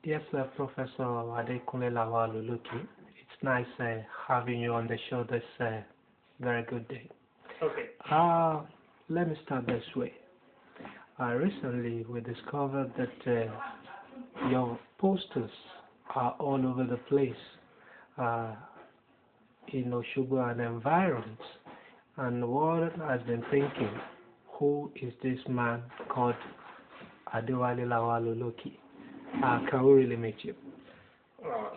Yes, Professor Lawal-Oloki. It's nice having you on the show this very good day. Okay. Uh, Let me start this way. Recently, we discovered that your posters are all over the place uh, in Oshobo and environs. And one has been thinking, who is this man called Adewale Lawal-Oloki? Can we really meet you?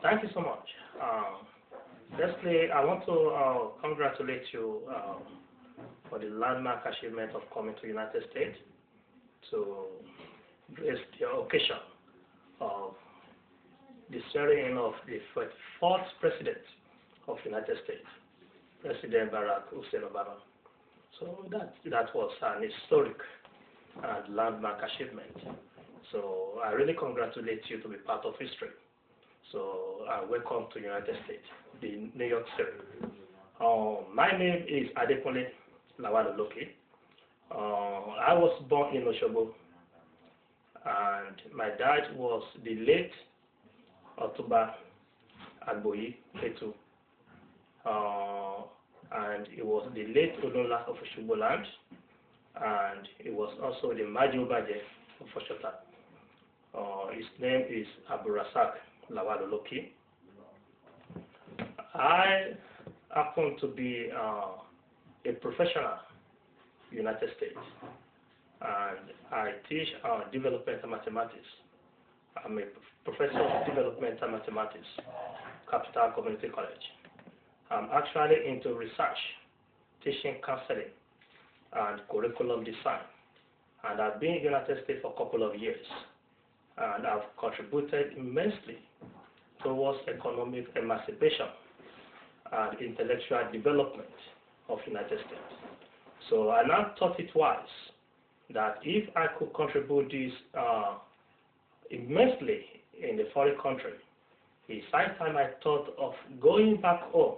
Thank you so much. Firstly, I want to congratulate you for the landmark achievement of coming to United States to grace the occasion of the swearing in of the 44th President of United States, President Barack Hussein Obama. So that was an historic and landmark achievement. So I really congratulate you to be part of history. So welcome to United States, the New York City. My name is Adekunle Lawal-Oloki. I was born in Oshobo, and my dad was the late Otuba Agboyi Ketu, and he was the late Olola of Oshobo land, and he was also the Majobaje of Oshota. His name is Aburasak Lawal-Oloki. I happen to be a professional in the United States, and I teach developmental mathematics. I'm a professor of developmental mathematics, Capital Community College. I'm actually into research, teaching counseling, and curriculum design. And I've been in the United States for a couple of years, and I've contributed immensely towards economic emancipation and intellectual development of the United States. So I now thought it wise that if I could contribute this immensely in the foreign country, it's high time I thought of going back home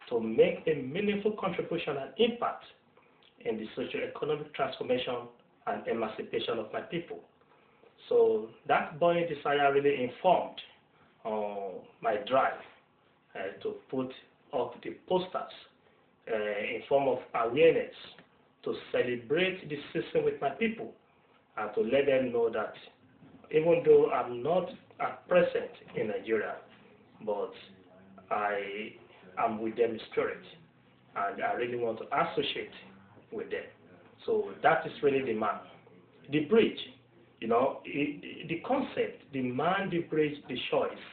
to make a meaningful contribution and impact in the socio-economic transformation and emancipation of my people. So that burning desire really informed my drive to put up the posters in form of awareness to celebrate this system with my people and to let them know that even though I'm not at present in Nigeria, but I am with them in spirit, and I really want to associate with them. So that is really the man. The bridge, the concept, the man, the bridge, the choice,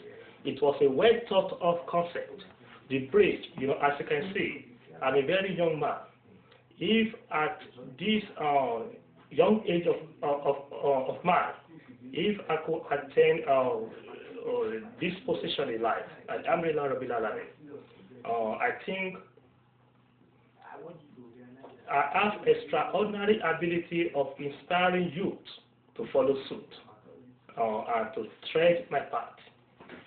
it was a well thought of concept. The bridge, as you can see, I'm a very young man. If at this young age of man, if I could attain this position in life, and Alhamdulillah Rabbil Alamin, I think I have extraordinary ability of inspiring youth to follow suit and to tread my path.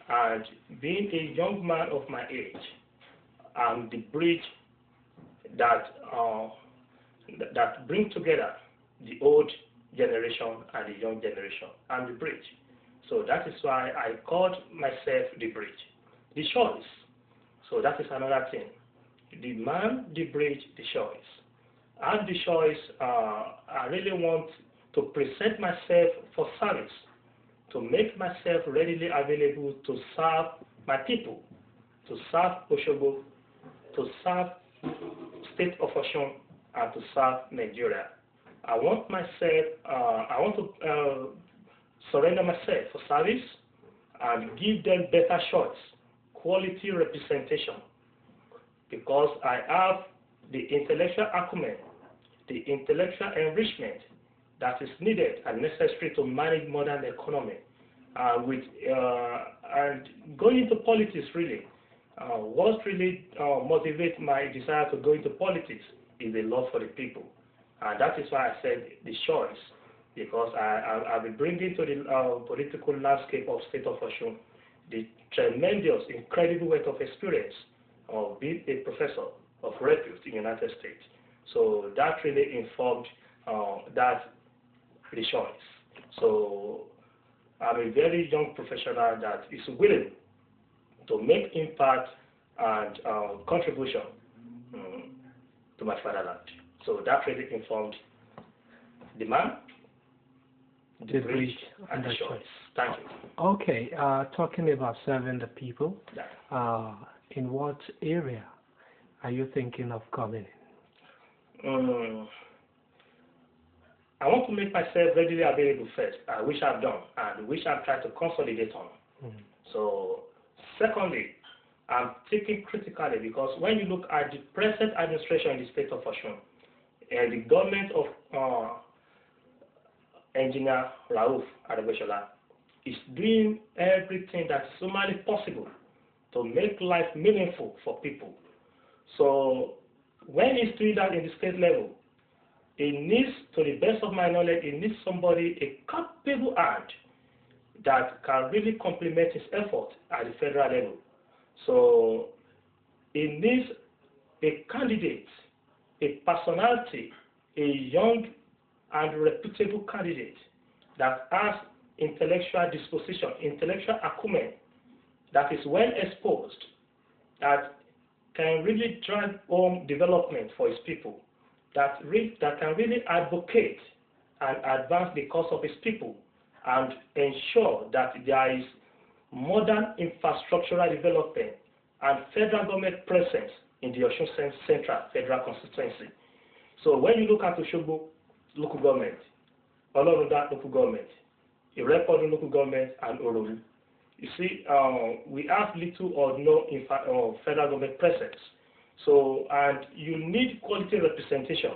And being a young man of my age, I'm the bridge that bring together the old generation and the young generation. I'm the bridge. So that is why I called myself the bridge. The choice. So that is another thing. The man, the bridge, the choice. I have the choice. I really want to present myself for service, to make myself readily available to serve my people, to serve Oshobo, to serve State of Osun, and to serve Nigeria. I want to surrender myself for service and give them better choice, quality representation, because I have the intellectual acumen, the intellectual enrichment that is needed and necessary to manage modern economy. And going into politics really, what really motivates my desire to go into politics is the love for the people. And that is why I said the choice, because I've been bringing to the political landscape of State of Osun the tremendous, incredible wealth of experience of being a professor of repute in the United States. So that really informed that the choice. So I'm a very young professional that is willing to make impact and contribution to my fatherland. So that really informed the man, the bridge, and the choice. Thank you. Okay, talking about serving the people, in what area are you thinking of coming in? I want to make myself readily available first, which I've done, and which I'm trying to consolidate on. So, secondly, I'm thinking critically because when you look at the present administration in the state of Osun, and the government of Engineer Rauf Aregbesola is doing everything that's humanly possible to make life meaningful for people. So, when he's doing that in the state level, it needs, to the best of my knowledge, it needs somebody, a capable hand that can really complement his effort at the federal level. So it needs a candidate, a personality, a young and reputable candidate that has intellectual disposition, intellectual acumen, that is well exposed, that can really drive home development for his people, that can really advocate and advance the cause of his people and ensure that there is modern infrastructural development and federal government presence in the Osun Central Federal Constituency. So when you look at Osogbo local government, Olorunda local government, Irepodu local government, and Ororu, you see, we have little or no federal government presence. So, and you need quality representation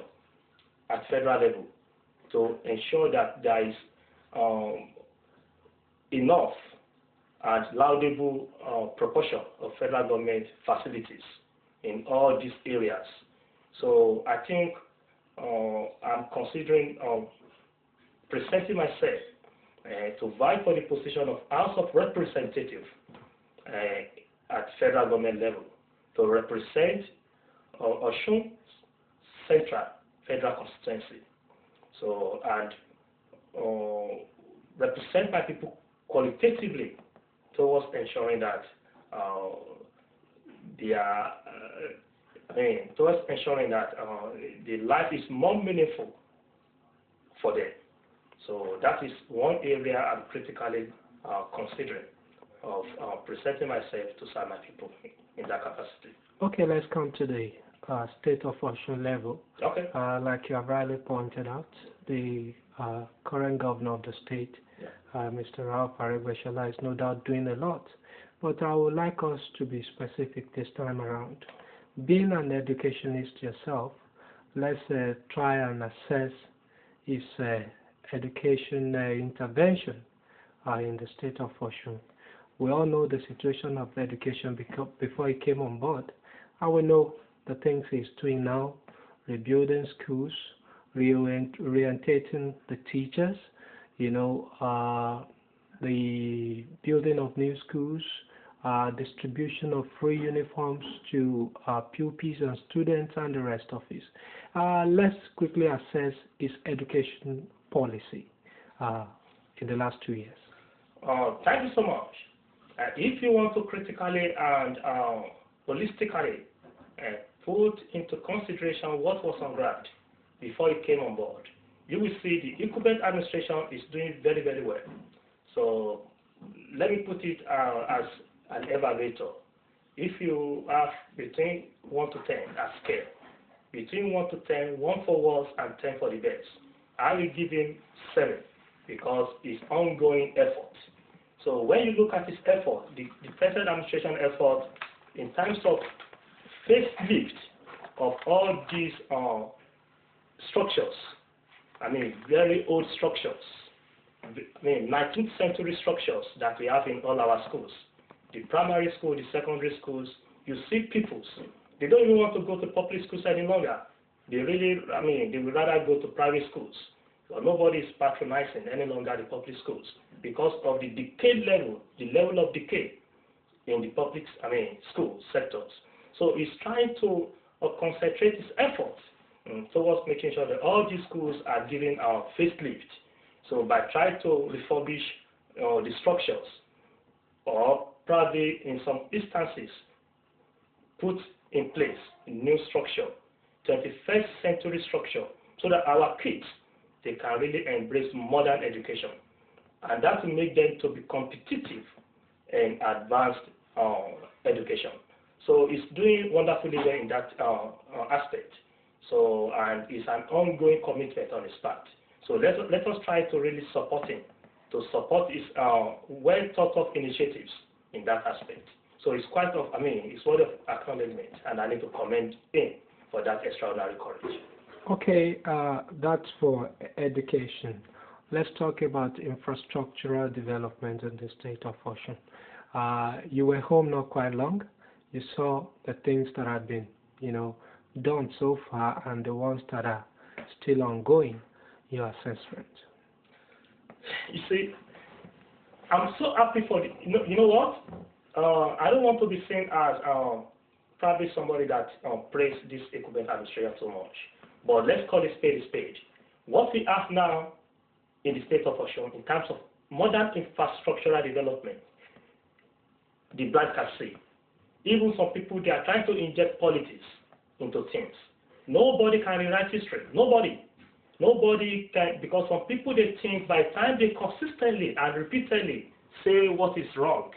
at federal level to ensure that there is enough and laudable proportion of federal government facilities in all these areas. So I think I'm considering presenting myself to vie for the position of House of Representative at federal government level to represent Osun Central Federal Constituency. So, and represent my people qualitatively towards ensuring that towards ensuring that the life is more meaningful for them. So that is one area I'm critically considering of presenting myself to serve my people in that capacity. Okay, let's come to the state of Osun level. Okay. Like you have rightly pointed out, the current governor of the state, Mr. Rauf Aregbesola, is no doubt doing a lot. But I would like us to be specific this time around. Being an educationist yourself, let's try and assess his education intervention in the state of Osun. We all know the situation of education before he came on board. I will know the things he's doing now, rebuilding schools, reorientating the teachers, the building of new schools, distribution of free uniforms to pupils and students, and the rest of it. Let's quickly assess his education policy in the last 2 years. Thank you so much. If you want to critically and holistically put into consideration what was on ground before he came on board, you will see the incumbent administration is doing very, very well. So let me put it as an evaluator. If you have between 1 to 10 as scale, between 1 to 10, 1 for worse and 10 for the best, I will give him 7 because it's ongoing effort. So when you look at his effort, the present administration effort in terms of facelift of all these structures, very old structures, 19th century structures that we have in all our schools, the primary school, the secondary schools, you see peoples, they don't even want to go to public schools any longer. They really, they would rather go to private schools. So nobody is patronizing any longer the public schools because of the decay level, the level of decay in the public, school sectors. So he's trying to concentrate his efforts towards making sure that all these schools are giving our facelift. So by trying to refurbish the structures, or probably in some instances put in place a new structure, 21st century structure, so that our kids, they can really embrace modern education, and that will make them to be competitive in advanced education. So it's doing wonderfully well in that aspect. So, and it's an ongoing commitment on his part. So let us try to really support him, to support his well thought of initiatives in that aspect. So it's quite of, it's word of acknowledgement, and I need to commend him for that extraordinary courage. Okay, that's for education. Let's talk about infrastructural development in the state of Osun. You were home not quite long. You saw the things that have been, done so far and the ones that are still ongoing. Your assessment. You see, I'm so happy for the, you know what? I don't want to be seen as probably somebody that praised this equipment administration too much. But let's call it spade a spade. What we have now in the state of Osun in terms of modern infrastructural development, the blind can see. Even some people, they are trying to inject politics into things. Nobody can rewrite history. Nobody. Nobody can, because some people, they think by the time they consistently and repeatedly say what is wrong,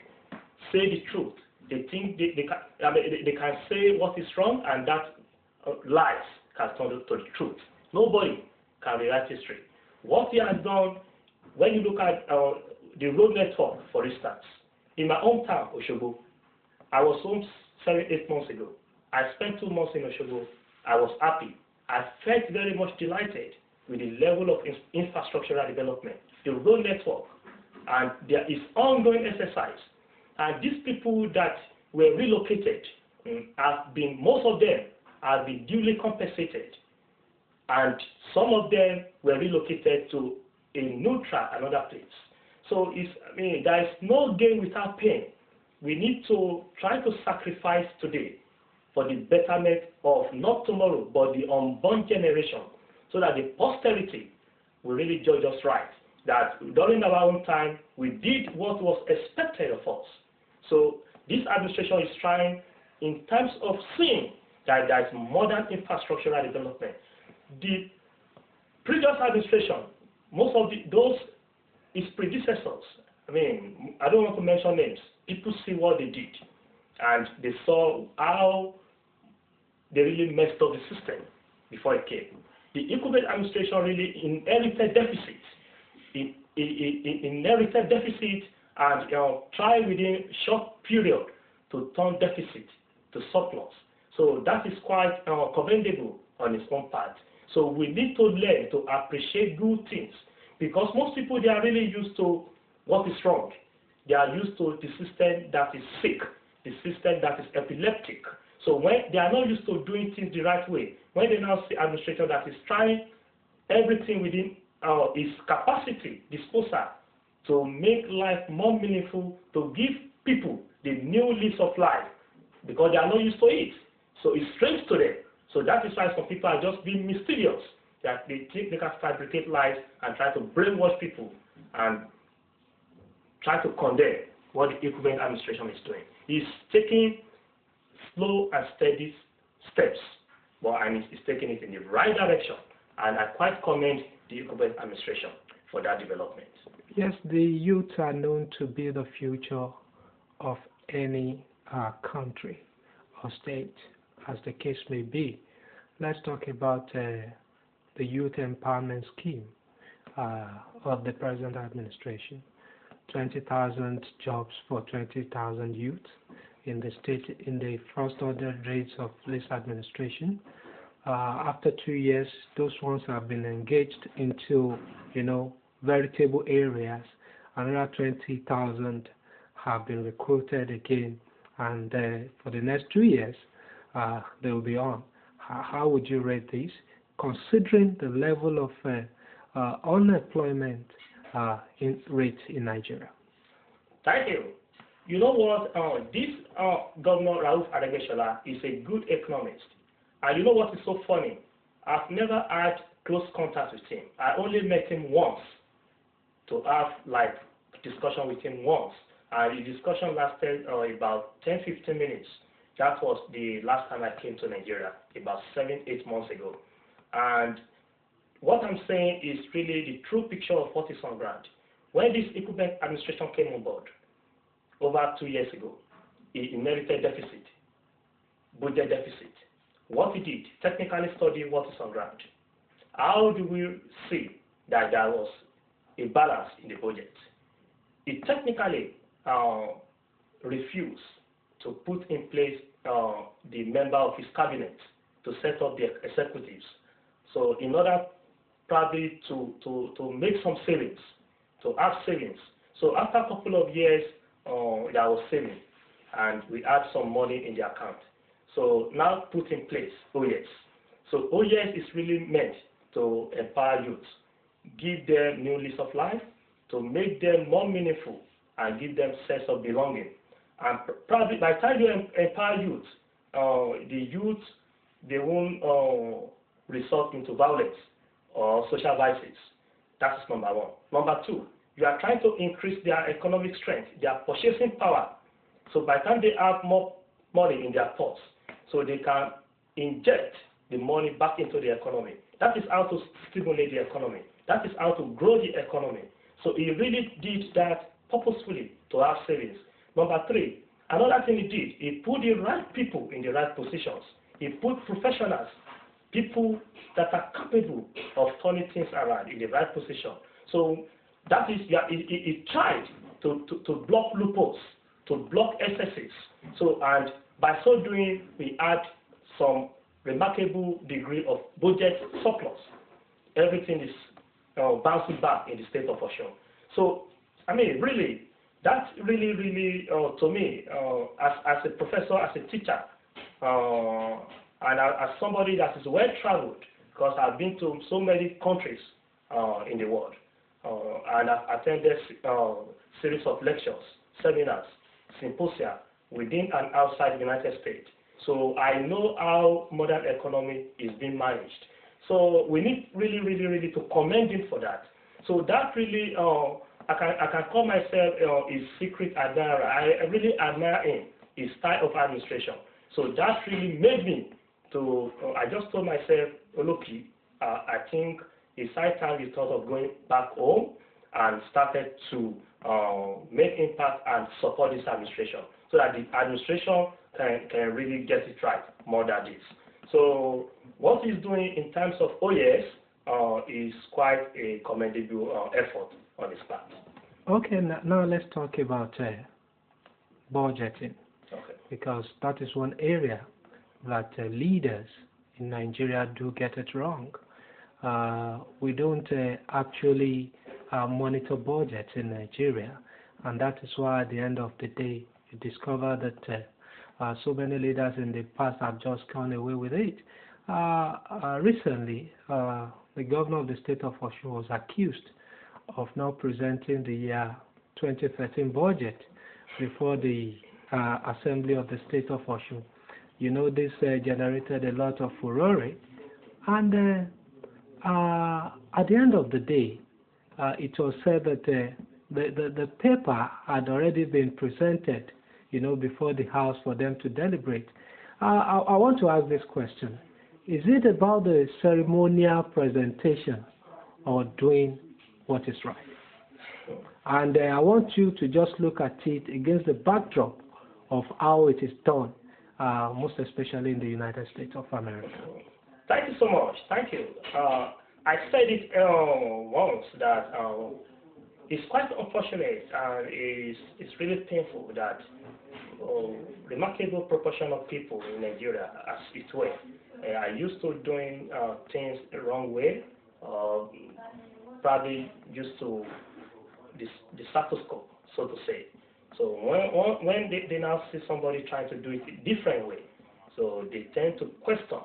say the truth, they think they can say what is wrong, and that lies can turn to the truth. Nobody can rewrite history. What he has done, when you look at the road network, for instance, in my hometown, Osogbo, I was home 7-8 months ago. I spent 2 months in Osogbo. I was happy. I felt very much delighted with the level of infrastructural development, the road network, and there is ongoing exercise. And these people that were relocated have been, most of them have been duly compensated, and some of them were relocated to a neutral, another place. So it's, there is no gain without pain. We need to try to sacrifice today for the betterment of not tomorrow, but the unborn generation, so that the posterity will really judge us right. That during our own time, we did what was expected of us. So this administration is trying, in terms of seeing that there is modern infrastructural development. The previous administration, most of those its predecessors, I don't want to mention names, people see what they did, and they saw how they really messed up the system before it came. The incumbent administration really inherited deficits. It inherited deficit and tried within a short period to turn deficit to surplus. So that is quite commendable on its own part. So we need to learn to appreciate good things, because most people, they are really used to what is wrong. They are used to the system that is sick, the system that is epileptic. So when they are not used to doing things the right way, when they now see administration that is trying everything within its capacity, disposal, to make life more meaningful, to give people the new lease of life, because they are not used to it. So it's strange to them. So that is why some people are just being mysterious, that they think they can fabricate lies and try to brainwash people and try to condemn what the incumbent administration is doing. It's taking slow and steady steps, but it's taking it in the right direction, and I quite commend the incumbent administration for that development. Yes, the youth are known to be the future of any country or state, as the case may be. Let's talk about the Youth Empowerment Scheme of the present administration. 20,000 jobs for 20,000 youth in the state, in the first order rates of this administration. After 2 years, those ones have been engaged into, veritable areas. Another 20,000 have been recruited again, and for the next 2 years, they will be on. How would you rate this, considering the level of unemployment rate in Nigeria? Thank you. You know what? This Governor Rauf Aregbesola is a good economist. And you know what is so funny? I've never had close contact with him. I only met him once to have discussion with him once, and the discussion lasted about 10-15 minutes. That was the last time I came to Nigeria, about 7-8 months ago. And what I'm saying is really the true picture of what is on ground. When this equipment administration came on board over 2 years ago, it inherited deficit, budget deficit. What it did, technically study what is on ground. How do we see that there was a balance in the budget? It technically refused to put in place the member of his cabinet to set up the executives. So in order probably to make some savings, to have savings. So after a couple of years, there was saving, and we had some money in the account. So now put in place OES. So OES is really meant to empower youth, give them new lease of life, to make them more meaningful and give them sense of belonging. And probably by the time you empower youth, the youth, they won't resort into violence or social vices. That's number one. Number two, you are trying to increase their economic strength, their purchasing power. So by the time they have more money in their purse, so they can inject the money back into the economy. That is how to stimulate the economy. That is how to grow the economy. So he really did that purposefully to have savings. Number three, another thing he did, he put the right people in the right positions. He put professionals, people that are capable of turning things around in the right position. So that is, he tried to block loopholes, to block excesses. So, and by so doing, we had some remarkable degree of budget surplus. Everything is bouncing back in the state of Osun. So, I mean, really, that's really, to me, as a professor, as a teacher, and as somebody that is well-traveled, because I've been to so many countries in the world, and I've attended series of lectures, seminars, symposia within and outside the United States. So I know how modern economy is being managed. So we need really to commend him for that. So that really, I can call myself his secret admirer. I really admire him, his style of administration. So that really made me to, I just told myself, Oloki, I think it's high time you thought of going back home and started to make impact and support this administration so that the administration can really get it right more than this. So what he's doing in terms of OES is quite a commendable effort on his part. Okay, now let's talk about budgeting. Okay. Because that is one area that leaders in Nigeria do get it wrong. We don't actually monitor budgets in Nigeria, and that is why at the end of the day you discover that so many leaders in the past have just gone away with it. Recently, the governor of the state of Osun was accused of not presenting the year 2013 budget before the assembly of the state of Osun. You know, this generated a lot of furore, and at the end of the day, it was said that the paper had already been presented, you know, before the House for them to deliberate. I want to ask this question. Is it about the ceremonial presentation or doing what is right? And I want you to just look at it against the backdrop of how it is done, most especially in the United States of America. Thank you so much. Thank you. I said it once that it's quite unfortunate and it's really painful that remarkable proportion of people in Nigeria, as it were, are used to doing things the wrong way, probably used to the status quo, so to say. So when they now see somebody trying to do it a different way, so they tend to question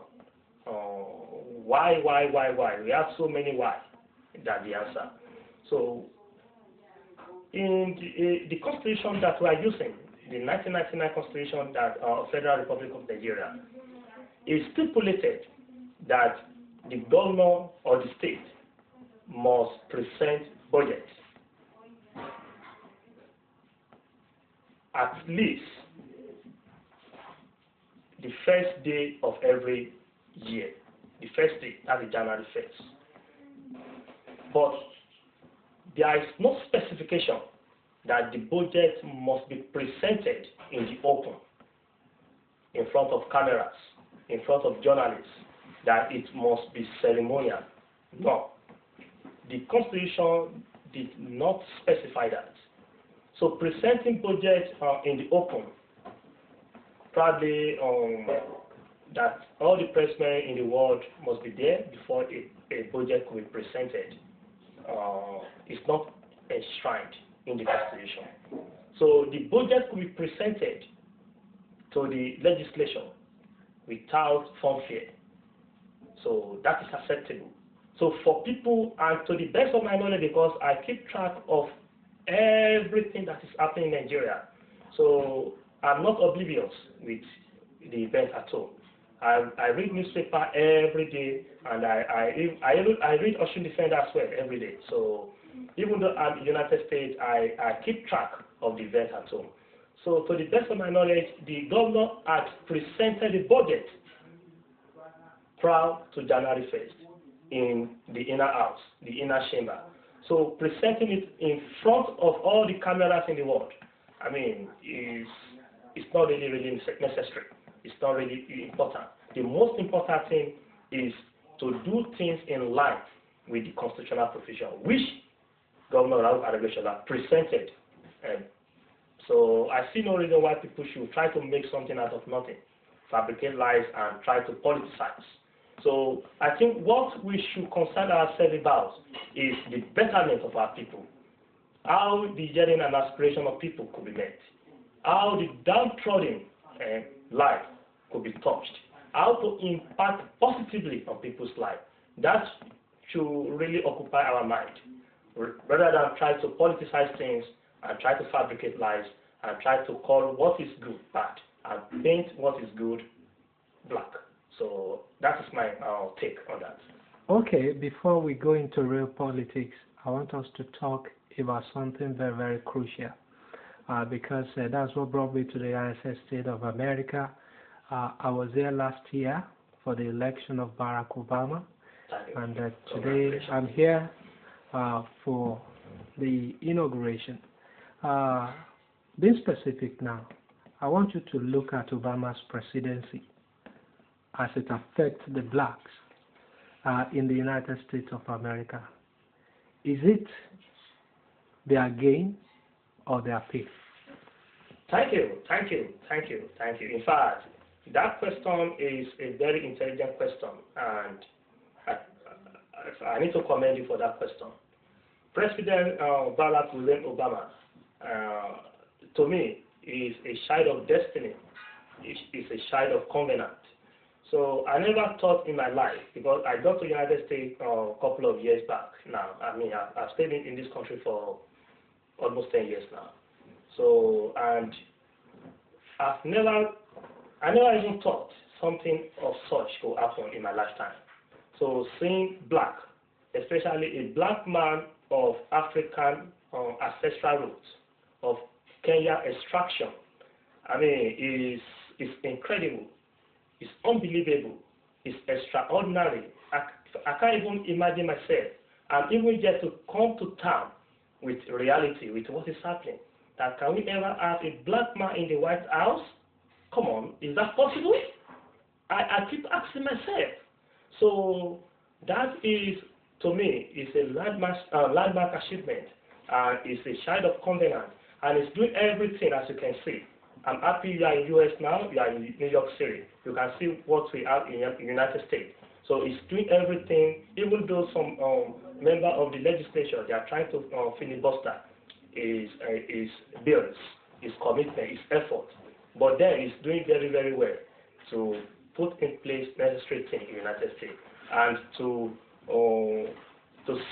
why? We have so many why, that's the answer. So in the constitution that we are using, the 1999 constitution that Federal Republic of Nigeria, is stipulated that the governor or the state must present budget. at least the first day of every year. The first day, that's the January 1st. But there is no specification that the budget must be presented in the open, in front of cameras, in front of journalists, that it must be ceremonial. No. The Constitution did not specify that. So presenting budget in the open, probably that all the pressmen in the world must be there before a budget could be presented. It's not enshrined in the Constitution. So the budget could be presented to the legislature without fanfare. So that is acceptable. So for people, and to the best of my knowledge, because I keep track of everything that is happening in Nigeria, so I'm not oblivious with the event at all. I read newspaper every day, and I read Ocean Defender as well every day. So even though I'm in the United States, I keep track of the event at home. So to the best of my knowledge, the governor had presented the budget prior to January 1st in the inner house, the inner chamber. So presenting it in front of all the cameras in the world, I mean, it's not really necessary. It's not really important. The most important thing is to do things in line with the constitutional provision, which Governor Lawal-Oloki presented. So I see no reason why people should try to make something out of nothing, fabricate lies, and try to politicize. So I think what we should concern ourselves about is the betterment of our people, how the yearning and aspiration of people could be met, how the downtrodden life could be touched, how to impact positively on people's life. That should really occupy our mind, rather than try to politicize things and try to fabricate lies and try to call what is good bad and paint what is good black. So that is my take on that. Okay, before we go into real politics, I want us to talk about something very, very crucial, because that's what brought me to the United States of America. I was there last year for the election of Barack Obama, and today I'm here for the inauguration. Being specific now, I want you to look at Obama's presidency as it affects the blacks in the United States of America. Is it their gain or their pay? Thank you. In fact, that question is a very intelligent question, and I need to commend you for that question. President Barack Obama, to me, is a child of destiny. Is a child of covenant. So I never thought in my life, because I got to the United States a couple of years back now. I mean, I've stayed in this country for almost 10 years now. So, and I never even thought something of such could happen in my lifetime. So seeing black, especially a black man of African ancestral roots, of Kenya extraction, I mean, is incredible. It's unbelievable. It's extraordinary. I can't even imagine myself. And even just to come to terms with reality, with what is happening. That can we ever have a black man in the White House? Come on, is that possible? I keep asking myself. So that is, to me, is a landmark achievement. And it's a child of covenant. And it's doing everything, as you can see. I'm happy you are in the US now, you are in New York City. You can see what we have in the United States. So it's doing everything, even though some member of the legislature, they are trying to filibuster his bills, his commitment, his effort. But then it's doing very, very well to put in place necessary things in the United States and to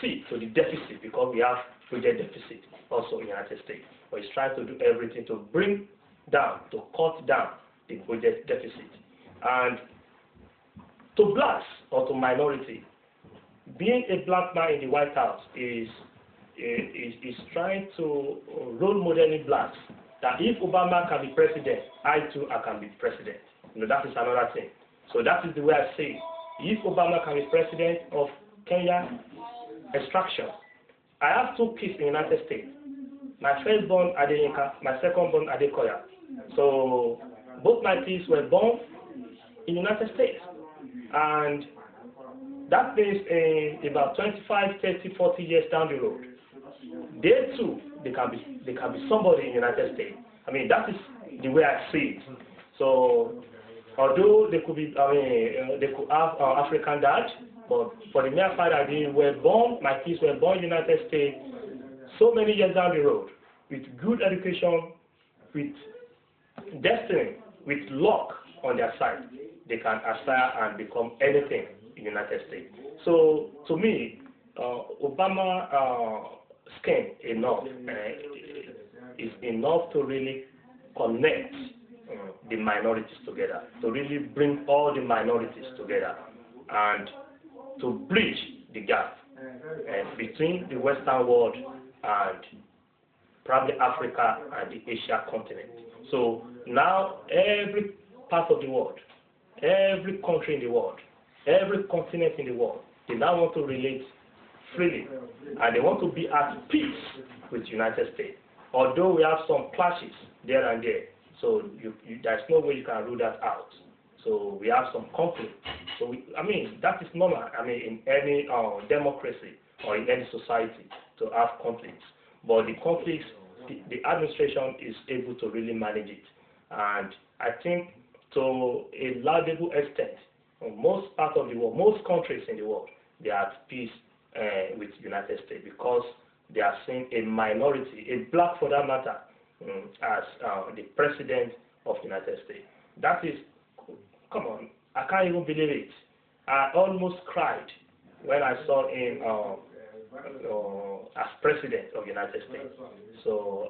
see to the deficit, because we have budget deficit also in the United States. But it's trying to do everything to bring down, to cut down the budget deficit. And to blacks or to minority, being a black man in the White House is trying to role modeling blacks that if Obama can be president, I too I can be president. That is another thing. So that is the way I say it. If Obama can be president of Kenya extraction, I have two kids in the United States. My firstborn Adeyinka, my secondborn Adekoya. So both my kids were born in the United States. And that means in about 25, 30, 40 years down the road, they too, they can be somebody in the United States. I mean, that is the way I see it. So although they could be, they could have African dad, but for the mere fact that they were born, my kids were born in the United States, so many years down the road, with good education, with destiny, with luck on their side, they can aspire and become anything in the United States. So to me, Obama scheme is enough to really connect the minorities together, to really bring all the minorities together and to bridge the gap between the Western world and probably Africa and the Asia continent. So now every part of the world, every country in the world, every continent in the world, they now want to relate freely and they want to be at peace with the United States. Although we have some clashes there and there, so there's no way you can rule that out. So we have some conflict. So I mean, that is normal. I mean, in any democracy or in any society to have conflicts. But the conflicts, the administration is able to really manage it. And I think to a laudable extent, most part of the world, most countries in the world, they are at peace with the United States because they are seeing a minority, a black for that matter, as the president of the United States. That is, come on, I can't even believe it. I almost cried when I saw him as president of the United States. So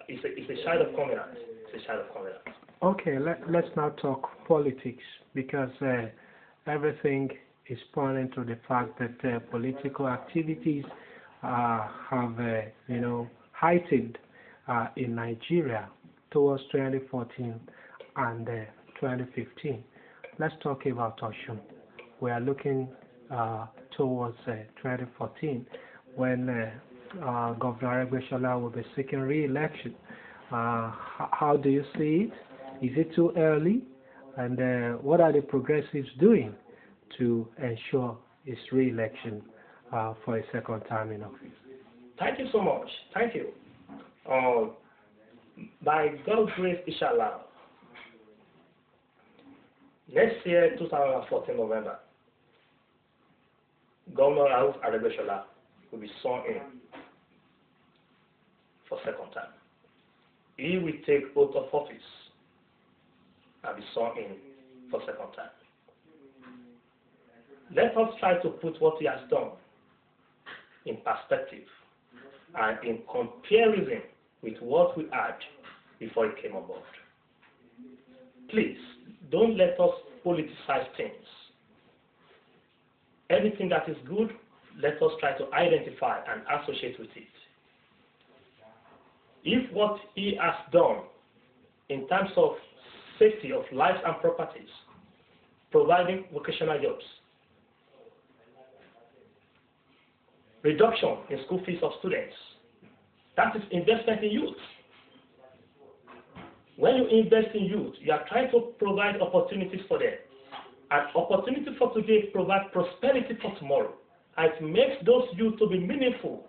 it's a child of covenant. It's a child of covenant. Okay, let's now talk politics because everything is pointing to the fact that political activities have, heightened in Nigeria towards 2014 and 2015. Let's talk about Osun. We are looking towards 2014 when Governor Aregbesola will be seeking re-election. How do you see it? Is it too early? And what are the progressives doing to ensure his re-election for a second time in office? Thank you so much. Thank you. By God's grace, inshallah, next year, 2014 November, Governor Aregbesola will be sworn in for second time. He will take oath of office and be sworn in for second time. Let us try to put what he has done in perspective and in comparison with what we had before he came on board. Please, don't let us politicize things. Anything that is good, let us try to identify and associate with it. If what he has done in terms of safety of lives and properties, providing vocational jobs, reduction in school fees of students, that is investment in youth. When you invest in youth, you are trying to provide opportunities for them. And opportunity for today provide prosperity for tomorrow. And it makes those youth to be meaningful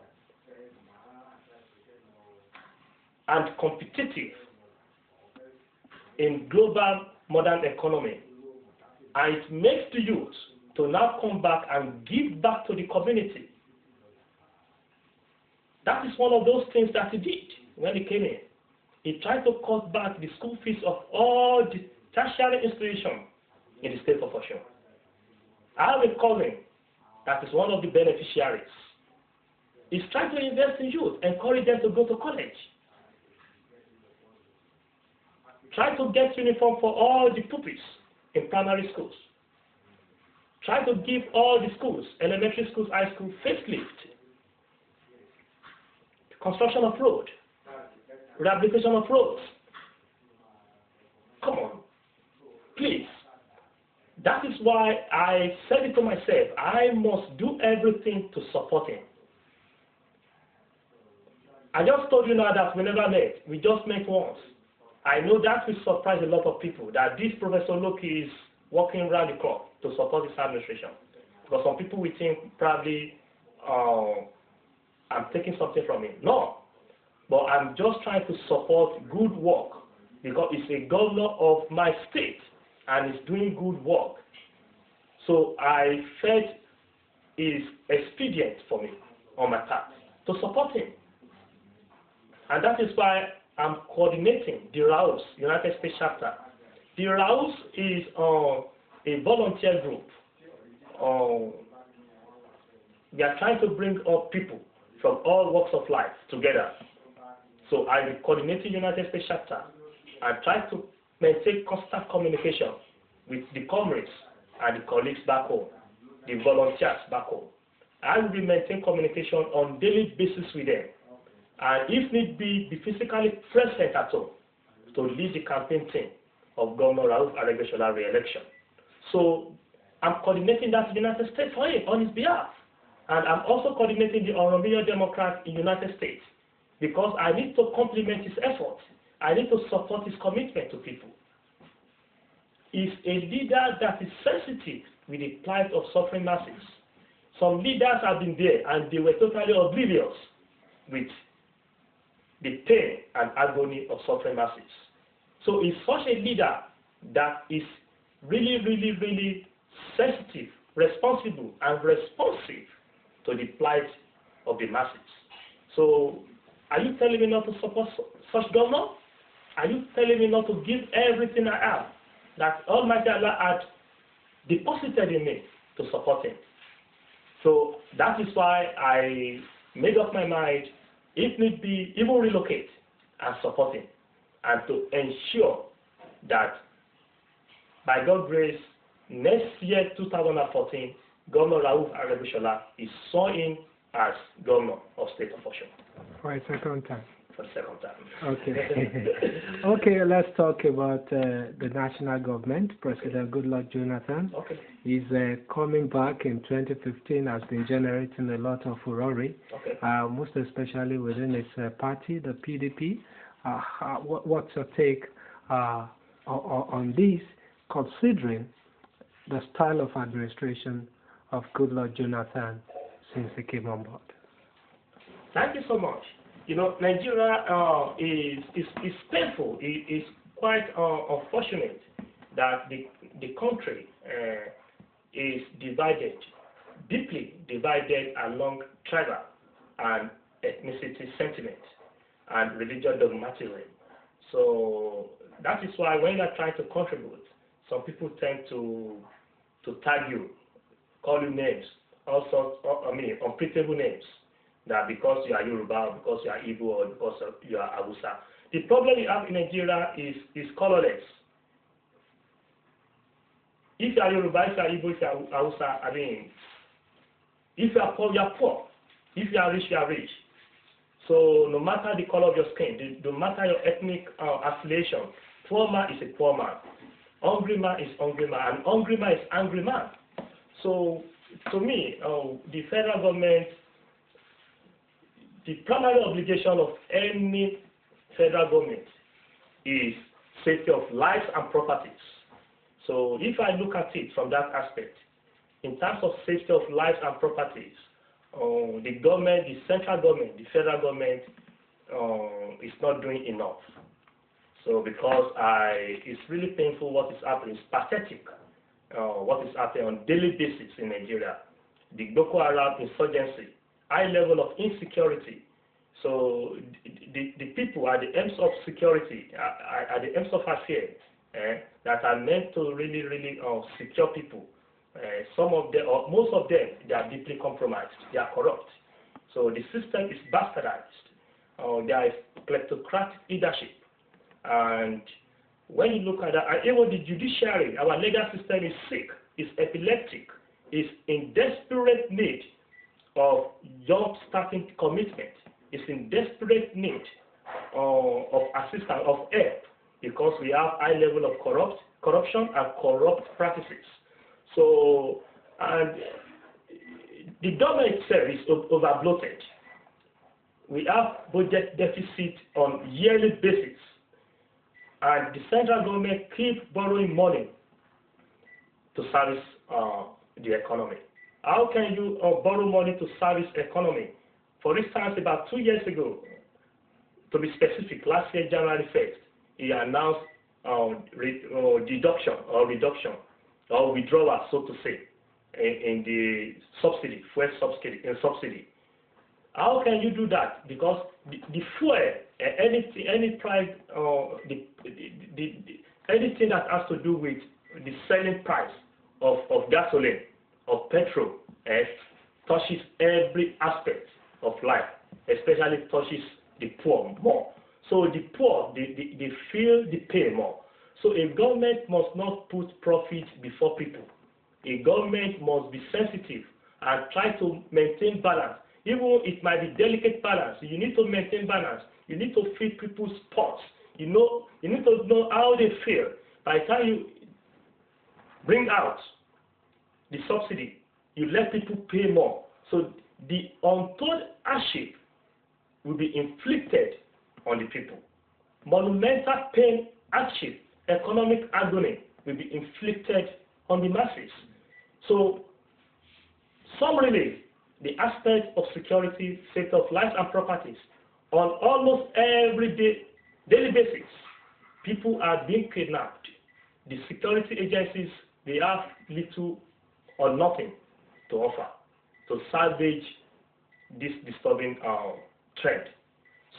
and competitive in global modern economy. And it makes the youth to now come back and give back to the community. That is one of those things that he did when he came in. He tried to cut back the school fees of all the tertiary institutions in the state of Osun. I have a cousin that is one of the beneficiaries. He's trying to invest in youth, encourage them to go to college. Try to get uniform for all the pupils in primary schools. Try to give all the schools, elementary schools, high school, facelift. Construction of road. rehabilitation of roads. Come on, please. That is why I said it to myself, I must do everything to support him. I just told you now that we never met. We just met once. I know that will surprise a lot of people that this Professor Oloki is working around the clock to support this administration. Because some people will think probably I'm taking something from him. No. But I'm just trying to support good work because he's a governor of my state and he's doing good work. So I felt it's expedient for me on my part to support him. And that is why I'm coordinating the RAUS, United States Chapter. The RAUS is a volunteer group. We are trying to bring up people from all walks of life together. So I will coordinate the United States Chapter and try to maintain constant communication with the comrades and the colleagues back home, the volunteers back home. I will maintain communication on daily basis with them. And if need be physically present at home to lead the campaign team of Governor Rauf Aregbesola re-election. So I'm coordinating that in the United States for him on his behalf. And I'm also coordinating the Honorable Democrat in the United States because I need to complement his efforts. I need to support his commitment to people. He's a leader that is sensitive with the plight of suffering masses. Some leaders have been there and they were totally oblivious with the pain and agony of suffering masses. So he's such a leader that is really, really, really sensitive, responsible, and responsive to the plight of the masses. So are you telling me not to support such governor? Are you telling me not to give everything I have that Almighty Allah had deposited in me to support him? So that is why I made up my mind, if need be, even relocate and support him, and to ensure that by God's grace, next year, 2014, Governor Rauf Aregbesola is sworn in as Governor of State of Osun. For a second time. For the second time. Okay. Okay, let's talk about the national government. President Goodluck Jonathan is coming back in 2015, has been generating a lot of furore, most especially within his party, the PDP. What's your take on this, considering the style of administration of Goodluck Jonathan since he came on board? Thank you so much. You know, Nigeria is painful. It is quite unfortunate that the country is divided, deeply divided along tribal and ethnicity sentiment and religious dogmatism. So that is why when you are trying to contribute, some people tend to tag you, call you names, all sorts, unpredictable names, that because you are Yoruba, because you are Igbo, or because you are Hausa. The problem we have in Nigeria is colorless. If you are Yoruba, if you are Igbo, if you are Hausa, if you are poor, you are poor. If you are rich, you are rich. So no matter the color of your skin, no matter your ethnic affiliation, poor man is a poor man. Hungry man is hungry man, and hungry man is angry man. So to me, the federal government, the primary obligation of any federal government is safety of lives and properties. So if I look at it from that aspect, in terms of safety of lives and properties, the government, the central government, the federal government is not doing enough. So because it's really painful what is happening, it's pathetic what is happening on a daily basis in Nigeria. The Boko Haram insurgency, high level of insecurity. So the people at the ends of security, at the ends of affairs, that are meant to really, really secure people. Some of them, or most of them, they are deeply compromised. They are corrupt. So the system is bastardized. There is kleptocratic leadership. And when you look at that, even the judiciary, our legal system is sick, is epileptic, is in desperate need of job starting commitment, is in desperate need of assistance, of help, because we have high level of corruption and corrupt practices. So, and the government itself is over bloated. We have budget deficit on yearly basis, and the central government keeps borrowing money to service the economy. How can you borrow money to service economy? For instance, about 2 years ago, to be specific, last year, January 1st, he announced reduction or withdrawal, so to say, in the subsidy, fuel subsidy. How can you do that? Because the fuel, any price, anything that has to do with the selling price of gasoline, of petrol, touches every aspect of life, especially touches the poor more. So the poor, they feel the pain more. So a government must not put profit before people. A government must be sensitive and try to maintain balance. Even it might be delicate balance, you need to maintain balance. You need to feed people's pots. You need to know how they feel. By the time you bring out the subsidy, you let people pay more. So the untold hardship will be inflicted on the people. Monumental pain, hardship, economic agony will be inflicted on the masses. So, summarily, the aspect of security, safety of lives and properties, on almost every daily basis, people are being kidnapped. The security agencies, they have little or nothing to offer to salvage this disturbing trend.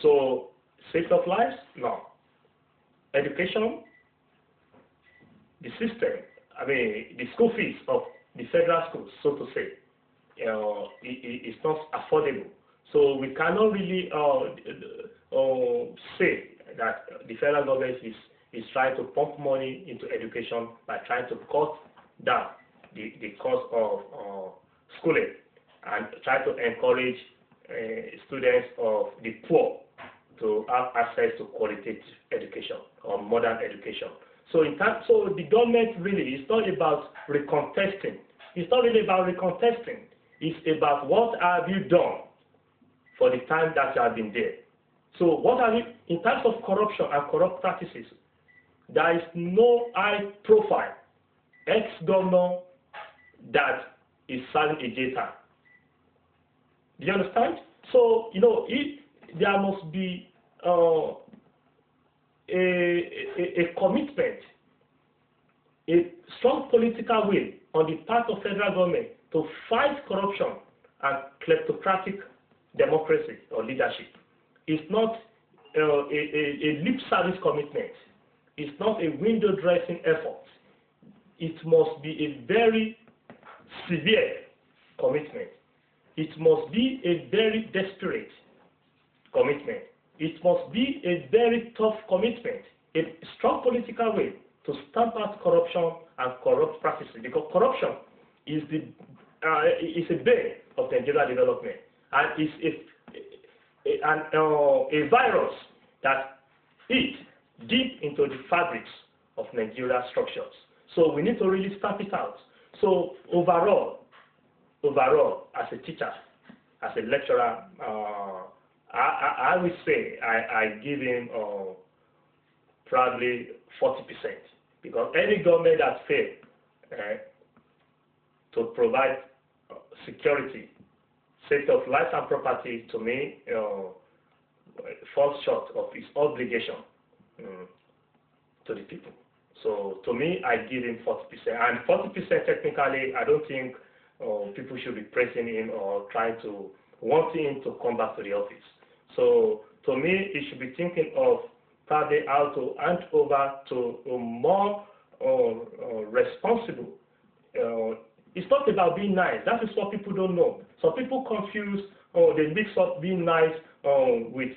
So, safety of lives? No. Education? The system, the school fees of the federal schools, so to say, it's not affordable. So we cannot really say that the federal government is trying to pump money into education by trying to cut down the cost of schooling and try to encourage students of the poor to have access to qualitative education or modern education. So the government really is not about recontesting. It's not really about recontesting. It's about what have you done for the time that you have been there. So what have you, in terms of corruption and corrupt practices, there is no high profile ex-governor that is serving a jail term. Do you understand? So, there must be a commitment, a strong political will on the part of federal government to fight corruption and kleptocratic democracy or leadership. It's not a lip service commitment. It's not a window dressing effort. It must be a very severe commitment. It must be a very desperate commitment. It must be a very tough commitment, a strong political will to stamp out corruption and corrupt practices, because corruption is a bane of Nigerian development, and is a virus that eats deep into the fabrics of Nigerian structures. So we need to really stamp it out. So overall, as a teacher, as a lecturer, I would say I give him probably 40%, because any government that fails to provide security, safety of life and property, to me, falls short of its obligation to the people. So to me, I give him 40%, and 40% technically, I don't think people should be praising him or trying to wanting him to come back to the office. So to me, he should be thinking of probably how to hand over to a more responsible. It's not about being nice. That is what people don't know. Some people confuse, they mix up being nice with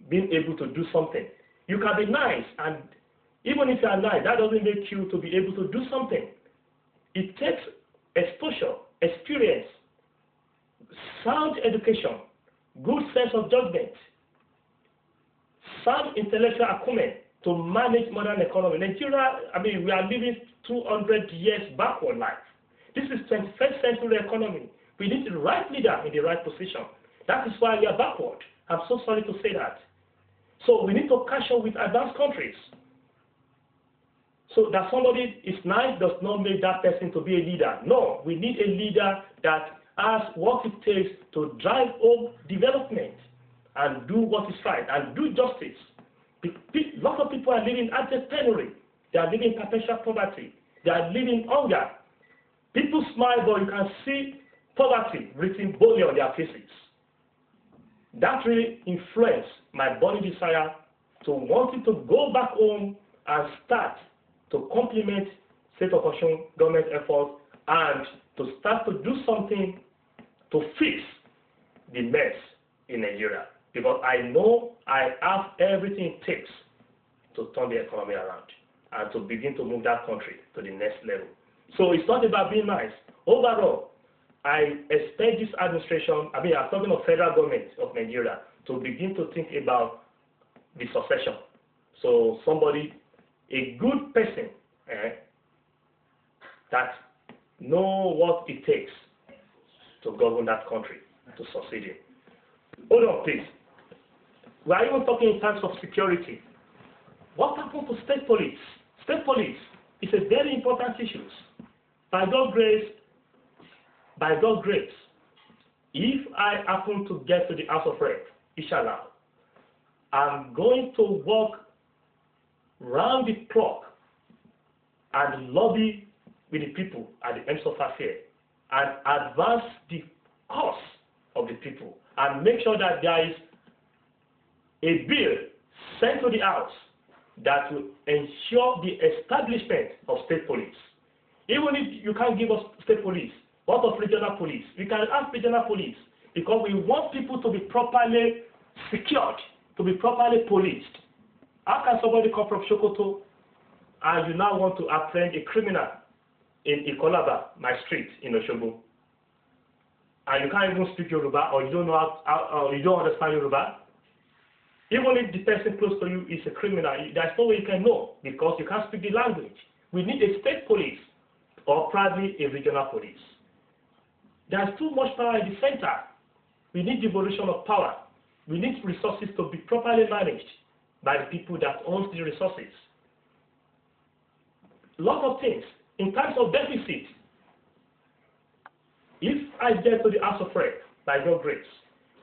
being able to do something. You can be nice, and even if you are nice, that doesn't make you to be able to do something. It takes exposure, experience, sound education, good sense of judgment, some intellectual acumen to manage modern economy. Nigeria, we are living 200 years backward life. This is 21st century economy. We need the right leader in the right position. That is why we are backward. I'm so sorry to say that. So we need to catch up with advanced countries. So that somebody is nice does not make that person to be a leader. No, we need a leader that has what it takes to drive home development and do what is right and do justice. Lots of people are living abject penury. They are living perpetual poverty. They are living hunger. People smile, but you can see poverty written boldly on their faces. That really influenced my burning desire to wanting to go back home and start to complement state of Osun government efforts and to start to do something to fix the mess in Nigeria. Because I know I have everything it takes to turn the economy around and to begin to move that country to the next level. So it's not about being nice. Overall, I expect this administration, I'm talking of federal government of Nigeria, to begin to think about the succession. So somebody, a good person, that know what it takes to govern that country, to succeed in. Hold on, please. We are even talking in terms of security. What happened to state police? State police is a very important issue. By God's grace, if I happen to get to the House of Rep, inshallah, I'm going to work round the clock and lobby with the people at the ends of affairs and advance the cause of the people and make sure that there is a bill sent to the House that will ensure the establishment of state police. Even if you can't give us state police, what of regional police? We can have regional police because we want people to be properly secured, to be properly policed. How can somebody come from Sokoto and you now want to apprehend a criminal in Ikolaba, my street in Osogbo, and you can't even speak Yoruba or you don't know or you don't understand Yoruba? Even if the person close to you is a criminal, there's no way you can know because you can't speak the language. We need a state police or probably a regional police. There's too much power in the center. We need devolution of power. We need resources to be properly managed by the people that own the resources. Lots of things. In terms of deficit, if I get to the House of Rep, by God's grace,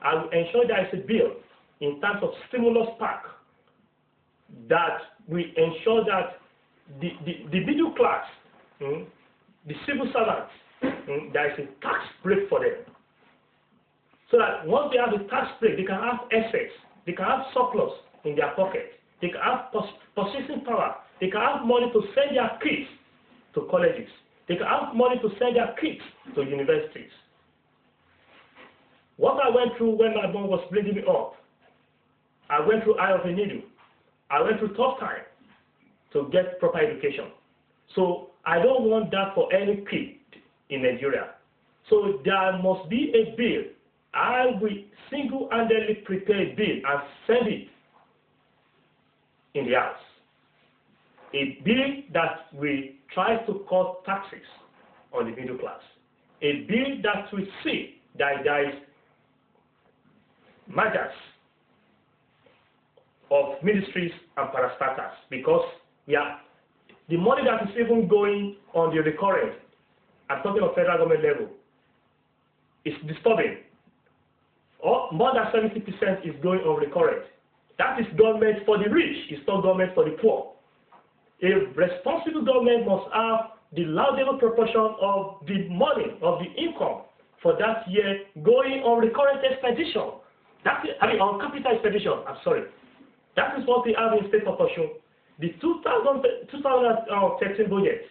I will ensure there is a bill in terms of stimulus pack that will ensure that the middle class, the civil servants, there is a tax break for them. So that once they have a tax break, they can have assets, they can have surplus in their pocket, they can have purchasing power, they can have money to send their kids to colleges, they can have money to send their kids to universities. What I went through when my mom was bringing me up, I went through eye of a needle. I went through tough time to get proper education. So I don't want that for any kid in Nigeria. So there must be a bill. I will single-handedly prepare a bill and send it in the House. A bill that will try to cut taxes on the middle class. A bill that will see that there is mergers of ministries and parastatals, because the money that is even going on the recurrent, I'm talking of federal government level, is disturbing. More than 70% is going on recurrent. That is government for the rich, it's not government for the poor. A responsible government must have the laudable proportion of the money, of the income for that year going on recurrent expenditure. On capital expenditure, I'm sorry. That is what we have in state of Osun. The 2013 budget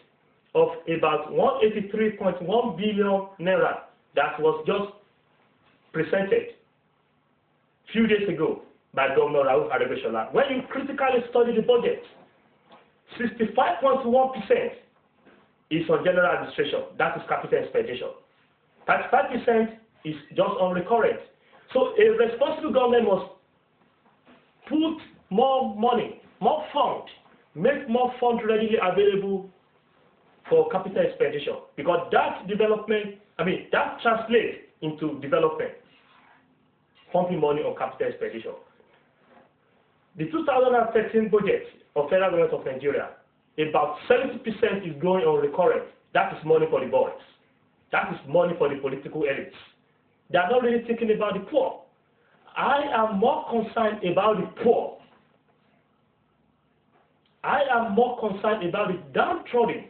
of about 183.1 billion naira that was just presented a few days ago by Governor Rauf Aregbesola. When you critically study the budget, 65.1% is on general administration. That is capital expenditure. 35% is just on recurrent. So a responsible government must put more money, more funds, make more funds readily available for capital expenditure, because that that translates into development, pumping money on capital expenditure. The 2013 budget of Federal Government of Nigeria, about 70% is going on recurrent. That is money for the boys. That is money for the political elites. They are not really thinking about the poor. I am more concerned about the poor. I am more concerned about the downtrodden.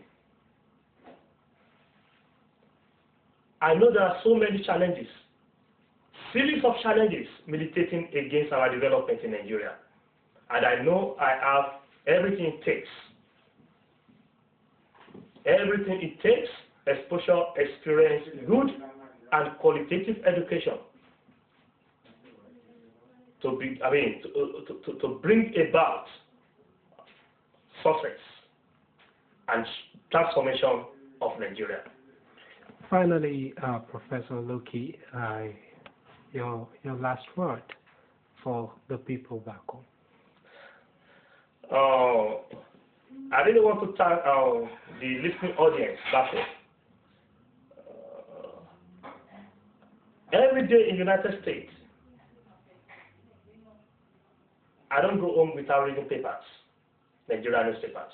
I know there are so many challenges, series of challenges militating against our development in Nigeria. And I know I have everything it takes. Everything it takes, exposure, experience, good and qualitative education to bring about success and transformation of Nigeria. Finally, Professor Oloki, your last word for the people back home. I really want to thank the listening audience back home. Every day in the United States, I don't go home without reading papers, Nigerian newspapers.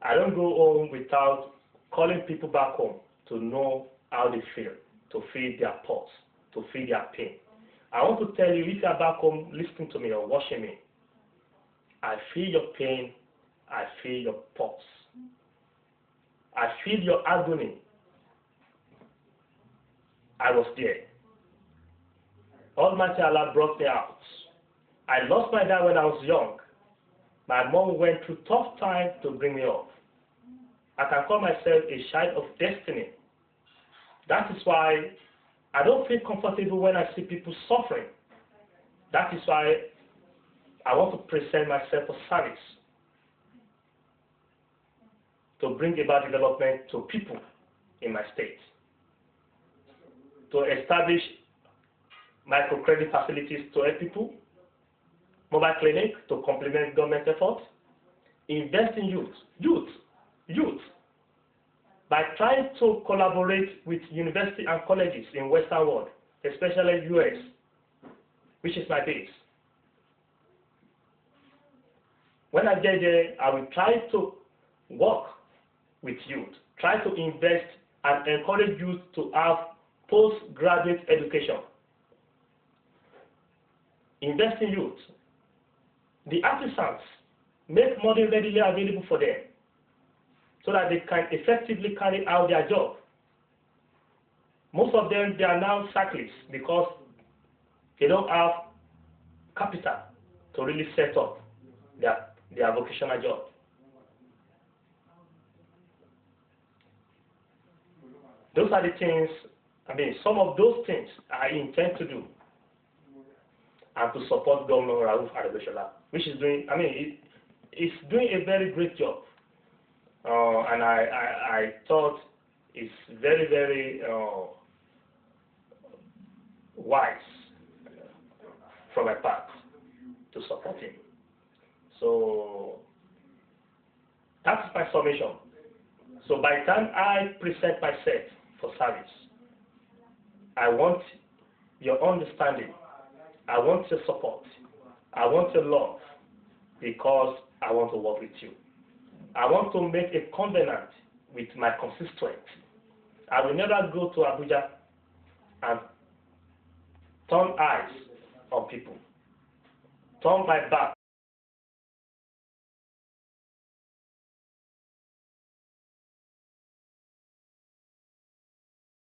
I don't go home without calling people back home to know how they feel, to feel their pulse, to feel their pain. I want to tell you, if you are back home listening to me or watching me, I feel your pain, I feel your pulse. I feel your agony. I was there. Almighty Allah brought me out. I lost my dad when I was young. My mom went through tough times to bring me up. I can call myself a child of destiny. That is why I don't feel comfortable when I see people suffering. That is why I want to present myself for service, to bring about development to people in my state, to establish microcredit facilities to help people, mobile clinic to complement government efforts, invest in youth, by trying to collaborate with universities and colleges in Western world, especially US, which is my base. When I get there, I will try to work with youth, try to invest and encourage youth to have postgraduate education. Invest in youth. The artisans, make money readily available for them so that they can effectively carry out their job. Most of them, they are now sackless because they don't have capital to really set up their vocational job. Those are the things, some of those things I intend to do, and to support Governor Rauf Aregbesola, which is doing, it's doing a very great job. And I thought it's very, very wise from my part to support him. So that's my summation. So by the time I present myself for service, I want your understanding, I want your support, I want your love, because I want to work with you. I want to make a covenant with my constituents. I will never go to Abuja and turn eyes on people, turn my back